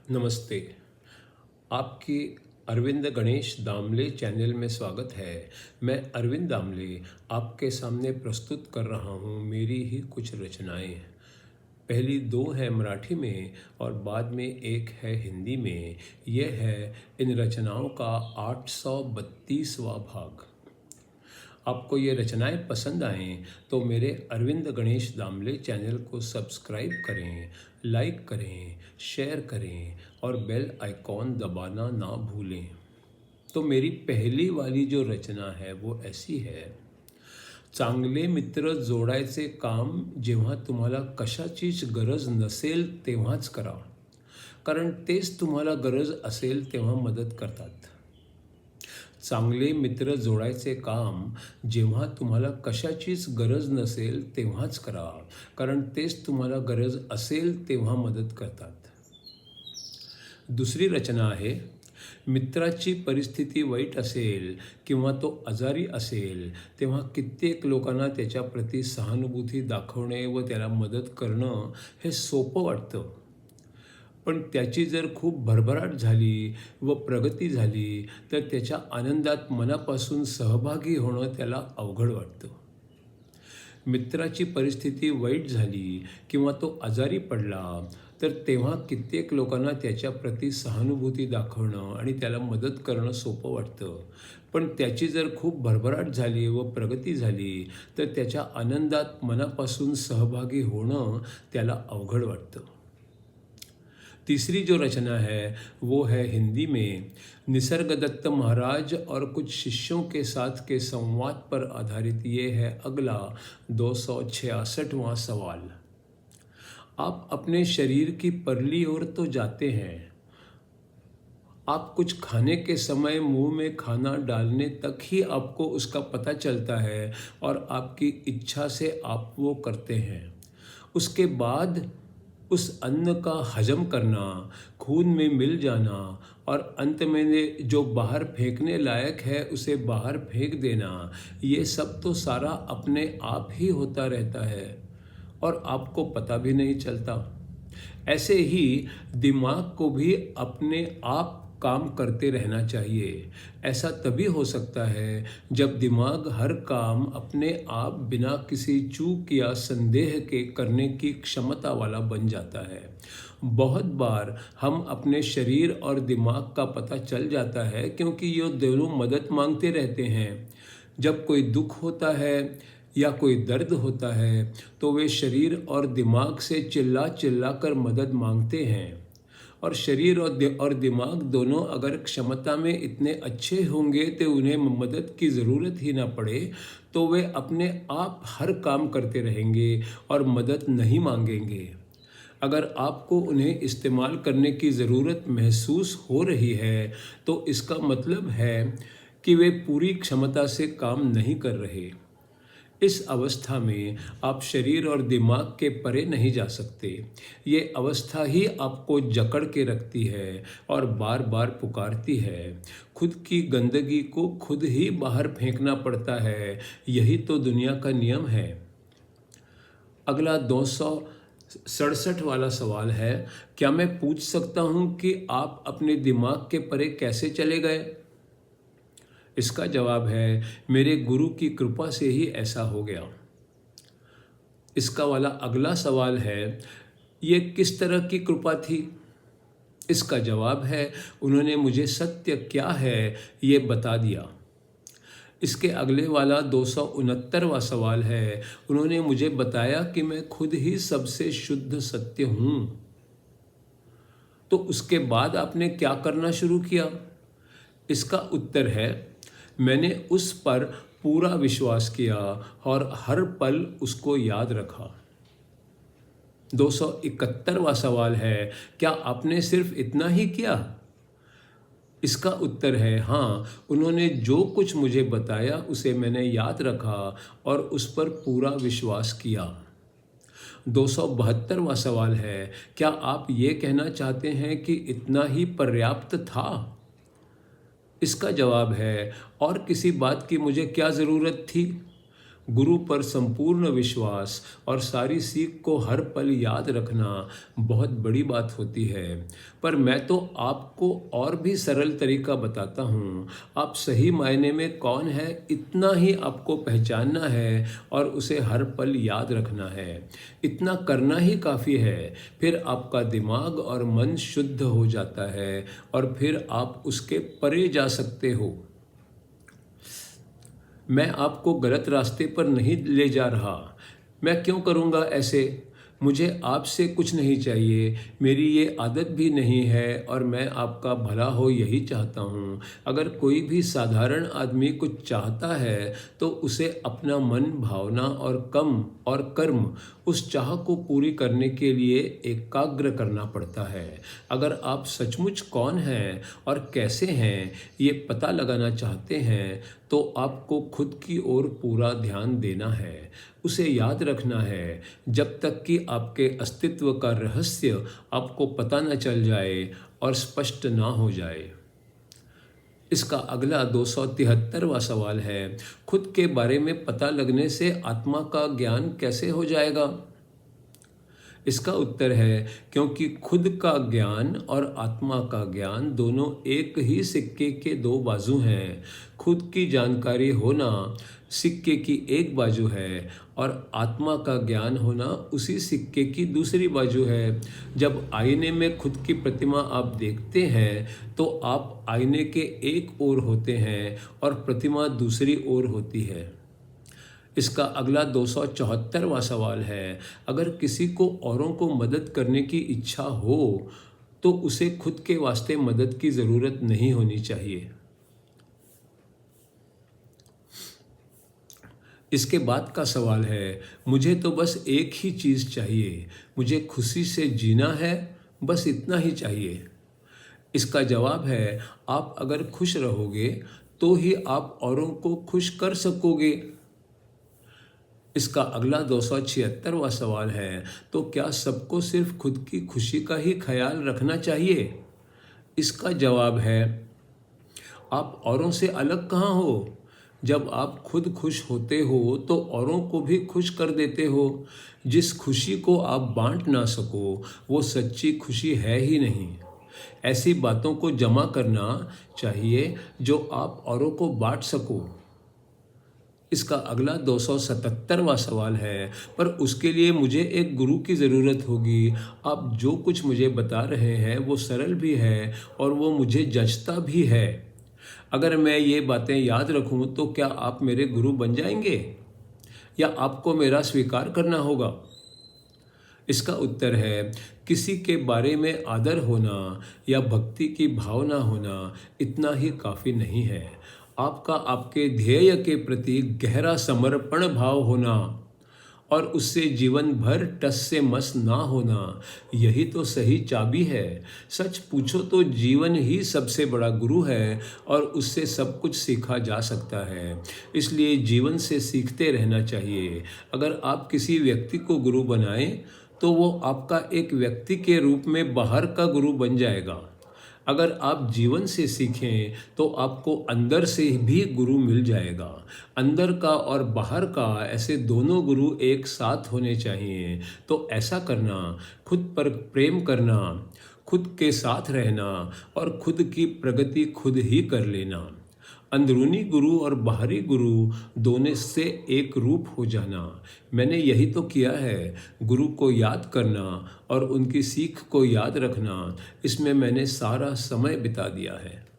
नमस्ते। आपकी अरविंद गणेश दामले चैनल में स्वागत है। मैं अरविंद दामले आपके सामने प्रस्तुत कर रहा हूँ मेरी ही कुछ रचनाएं। पहली दो हैं मराठी में और बाद में एक है हिंदी में। यह है इन रचनाओं का 832वां भाग। आपको ये रचनाएं पसंद आएँ तो मेरे अरविंद गणेश दामले चैनल को सब्सक्राइब करें, लाइक करें, शेयर करें और बेल आइकॉन दबाना ना भूलें। तो मेरी पहली वाली जो रचना है वो ऐसी है। चांगले मित्र जोडायचे काम जेव्हा तुम्हाला कशाचीच गरज नसेल तेव्हाच करा, कारण तेच तुम्हाला गरज असेल तेव्हा मदत करतात। चांगले मित्र जोडायचे काम जेव्हा तुम्हाला कशाचीच गरज नसेल तेव्हाच करा, कारण तेच तुम्हाला गरज असेल तेव्हा मदत करतात। दुसरी रचना आहे। मित्राची परिस्थिती वाईट असेल किंवा तो आजारी असेल तेव्हा कित्येक लोकांना त्याच्याप्रती सहानुभूती दाखवणे व त्याला मदत करणं हे सोपं वाटतं, पण त्याची जर खूप भरभराट झाली व प्रगती झाली तर त्याच्या आनंदात मनापासून सहभागी होणं त्याला अवघड वाटतं। मित्राची परिस्थिती वाईट झाली किंवा तो आजारी पडला तर तेव्हा कित्येक लोकांना त्याच्याप्रती सहानुभूती दाखवणं आणि त्याला मदत करणं सोपं वाटतं, पण त्याची जर खूप भरभराट झाली व प्रगती झाली तर त्याच्या आनंदात मनापासून सहभागी होणं त्याला अवघड वाटतं। तीसरी जो रचना है वो है हिंदी में। निसर्गदत्त महाराज और कुछ शिष्यों के साथ के संवाद पर आधारित ये है अगला 266वां सवाल। आप अपने शरीर की परली ओर तो जाते हैं, आप कुछ खाने के समय मुंह में खाना डालने तक ही आपको उसका पता चलता है और आपकी इच्छा से आप वो करते हैं। उसके बाद उस अन्न का हजम करना, खून में मिल जाना और अंत में जो बाहर फेंकने लायक है उसे बाहर फेंक देना, ये सब तो सारा अपने आप ही होता रहता है और आपको पता भी नहीं चलता। ऐसे ही दिमाग को भी अपने आप काम करते रहना चाहिए। ऐसा तभी हो सकता है जब दिमाग हर काम अपने आप बिना किसी चूक या संदेह के करने की क्षमता वाला बन जाता है। बहुत बार हम अपने शरीर और दिमाग का पता चल जाता है क्योंकि ये दोनों मदद मांगते रहते हैं। जब कोई दुख होता है या कोई दर्द होता है तो वे शरीर और दिमाग से चिल्ला चिल्ला कर मदद मांगते हैं, और शरीर और दिमाग दोनों अगर क्षमता में इतने अच्छे होंगे तो उन्हें मदद की ज़रूरत ही ना पड़े तो वे अपने आप हर काम करते रहेंगे और मदद नहीं मांगेंगे। अगर आपको उन्हें इस्तेमाल करने की ज़रूरत महसूस हो रही है तो इसका मतलब है कि वे पूरी क्षमता से काम नहीं कर रहे। इस अवस्था में आप शरीर और दिमाग के परे नहीं जा सकते। ये अवस्था ही आपको जकड़ के रखती है और बार बार पुकारती है। खुद की गंदगी को खुद ही बाहर फेंकना पड़ता है, यही तो दुनिया का नियम है। अगला 267 वाला सवाल है। क्या मैं पूछ सकता हूँ कि आप अपने दिमाग के परे कैसे चले गए? इसका जवाब है, मेरे गुरु की कृपा से ही ऐसा हो गया। इसका वाला अगला सवाल है, ये किस तरह की कृपा थी? इसका जवाब है, उन्होंने मुझे सत्य क्या है ये बता दिया। इसके अगले वाला 269वां सवाल है, उन्होंने मुझे बताया कि मैं खुद ही सबसे शुद्ध सत्य हूँ। तो उसके बाद आपने क्या करना शुरू किया? इसका उत्तर है, मैंने उस पर पूरा विश्वास किया और हर पल उसको याद रखा। 271वां सवाल है, क्या आपने सिर्फ इतना ही किया? इसका उत्तर है, हाँ, उन्होंने जो कुछ मुझे बताया उसे मैंने याद रखा और उस पर पूरा विश्वास किया। 272वां सवाल है, क्या आप ये कहना चाहते हैं कि इतना ही पर्याप्त था? इसका जवाब है, और किसी बात की मुझे क्या ज़रूरत थी? गुरु पर संपूर्ण विश्वास और सारी सीख को हर पल याद रखना बहुत बड़ी बात होती है। पर मैं तो आपको और भी सरल तरीका बताता हूँ। आप सही मायने में कौन है इतना ही आपको पहचानना है और उसे हर पल याद रखना है। इतना करना ही काफ़ी है। फिर आपका दिमाग और मन शुद्ध हो जाता है और फिर आप उसके परे जा सकते हो। मैं आपको गलत रास्ते पर नहीं ले जा रहा। मैं क्यों करूँगा ऐसे? मुझे आपसे कुछ नहीं चाहिए, मेरी ये आदत भी नहीं है और मैं आपका भला हो यही चाहता हूँ। अगर कोई भी साधारण आदमी कुछ चाहता है तो उसे अपना मन, भावना और कर्म उस चाह को पूरी करने के लिए एकाग्र करना पड़ता है। अगर आप सचमुच कौन हैं और कैसे हैं ये पता लगाना चाहते हैं तो आपको खुद की ओर पूरा ध्यान देना है, उसे याद रखना है जब तक कि आपके अस्तित्व का रहस्य आपको पता न चल जाए और स्पष्ट ना हो जाए। इसका अगला 273वां सवाल है, खुद के बारे में पता लगने से आत्मा का ज्ञान कैसे हो जाएगा? इसका उत्तर है क्योंकि खुद का ज्ञान और आत्मा का ज्ञान दोनों एक ही सिक्के के दो बाजू हैं। खुद की जानकारी होना सिक्के की एक बाजू है और आत्मा का ज्ञान होना उसी सिक्के की दूसरी बाजू है। जब आईने में खुद की प्रतिमा आप देखते हैं तो आप आईने के एक ओर होते हैं और प्रतिमा दूसरी ओर होती है। इसका अगला 274वां सवाल है, अगर किसी को औरों को मदद करने की इच्छा हो तो उसे खुद के वास्ते मदद की ज़रूरत नहीं होनी चाहिए। इसके बाद का सवाल है, मुझे तो बस एक ही चीज़ चाहिए, मुझे खुशी से जीना है, बस इतना ही चाहिए। इसका जवाब है, आप अगर खुश रहोगे तो ही आप औरों को खुश कर सकोगे। इसका अगला 276वां सवाल है, तो क्या सबको सिर्फ खुद की खुशी का ही ख्याल रखना चाहिए? इसका जवाब है, आप औरों से अलग कहाँ हो? जब आप खुद खुश होते हो तो औरों को भी खुश कर देते हो। जिस खुशी को आप बांट ना सको वो सच्ची खुशी है ही नहीं। ऐसी बातों को जमा करना चाहिए जो आप औरों को बांट सको। इसका अगला 277वां सवाल है, पर उसके लिए मुझे एक गुरु की ज़रूरत होगी। आप जो कुछ मुझे बता रहे हैं वो सरल भी है और वो मुझे जचता भी है। अगर मैं ये बातें याद रखूं तो क्या आप मेरे गुरु बन जाएंगे या आपको मेरा स्वीकार करना होगा? इसका उत्तर है, किसी के बारे में आदर होना या भक्ति की भावना होना इतना ही काफ़ी नहीं है। आपका आपके ध्येय के प्रति गहरा समर्पण भाव होना और उससे जीवन भर टस से मस ना होना, यही तो सही चाबी है। सच पूछो तो जीवन ही सबसे बड़ा गुरु है और उससे सब कुछ सीखा जा सकता है। इसलिए जीवन से सीखते रहना चाहिए। अगर आप किसी व्यक्ति को गुरु बनाएं तो वो आपका एक व्यक्ति के रूप में बाहर का गुरु बन जाएगा। अगर आप जीवन से सीखें तो आपको अंदर से भी गुरु मिल जाएगा। अंदर का और बाहर का ऐसे दोनों गुरु एक साथ होने चाहिए। तो ऐसा करना, खुद पर प्रेम करना, खुद के साथ रहना और खुद की प्रगति खुद ही कर लेना। अंदरूनी गुरु और बाहरी गुरु दोनों से एक रूप हो जाना। मैंने यही तो किया है। गुरु को याद करना और उनकी सीख को याद रखना, इसमें मैंने सारा समय बिता दिया है।